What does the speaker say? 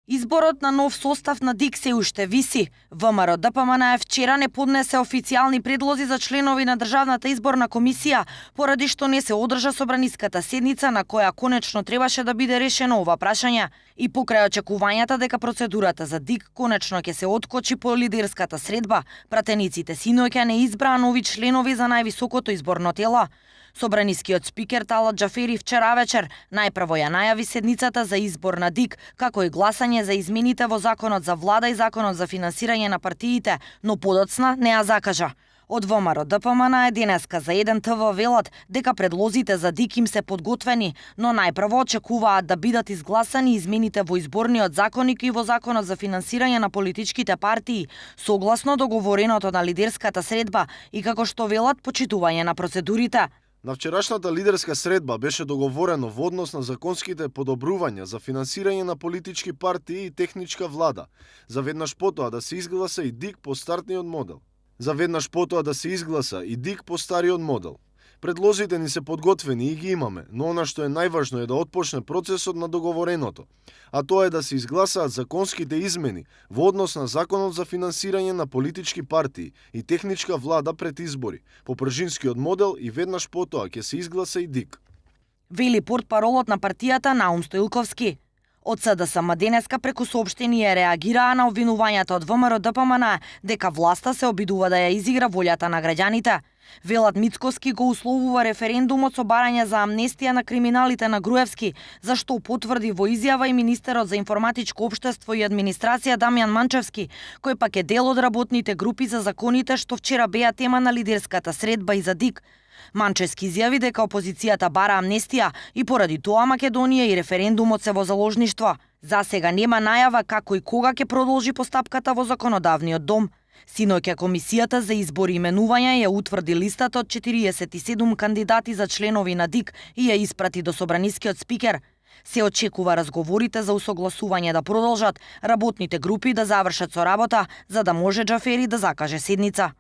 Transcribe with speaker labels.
Speaker 1: Изборот на нов состав на ДИК се уште виси. ВМРО ДПМН вчера не поднесе официјални предлози за членови на Државната изборна комисија, поради што не се одржа собраниската седница на која конечно требаше да биде решено ова прашање. И покрај очекувањата дека процедурата за ДИК конечно ќе се откочи по лидерската средба, пратениците синоќа не избраа нови членови за највисокото изборно тело. Собранискиот спикер Талат Џафери вчера вечер најпрво ја најави седницата за избор на ДИК, како и гласање за измените во Законот за влада и Законот за финансирање на партиите, но подоцна не ја закажа. Од ВМРО ДПМН денеска за 1 ТВ велат дека предлозите за ДИК им се подготвени, но најпрво очекуваат да бидат изгласани измените во изборниот законник и во Законот за финансирање на политичките партии, согласно договореното на лидерската средба и како што велат почитување на процедурите.
Speaker 2: На вчерашната лидерска средба беше договорено во однос на законските подобрувања за финансирање на политички партии и техничка влада, за веднаш потоа да се изгласа и ДИК по стартниот модел. по стариот модел. Предлозите ни се подготвени и ги имаме, но она што е најважно е да отпочне процесот на договореното, а тоа е да се изгласаат законските измени во однос на Законот за финансирање на политички партии и техничка влада пред избори, по пржинскиот модел и веднаш потоа ќе се изгласа и ДИК.
Speaker 1: Вели портпаролот на партијата Наум Стоилковски. Од СДСМ денеска преку соопштение реагираа на обвинувањата од ВМРО ДПМН дека власта се обидува да ја изигра волјата на граѓаните. Велат Мицкоски го условува референдумот со барање за амнестија на криминалите на Груевски, зашто потврди во изјава и министерот за информатичко општество и администрација Дамјан Манчевски, кој пак е дел од работните групи за законите што вчера беа тема на лидерската средба и за ДИК. Манчевски изјави дека опозицијата бара амнестија и поради тоа Македонија и референдумот се во заложништво. За сега нема најава како и кога ќе продолжи постапката во законодавниот дом. Синоќа комисијата за избори и именувања ја утврди листата од 47 кандидати за членови на ДИК и ја испрати до собранискиот спикер. Се очекува разговорите за усогласување да продолжат, работните групи да завршат со работа, за да може Џафери да закаже седница.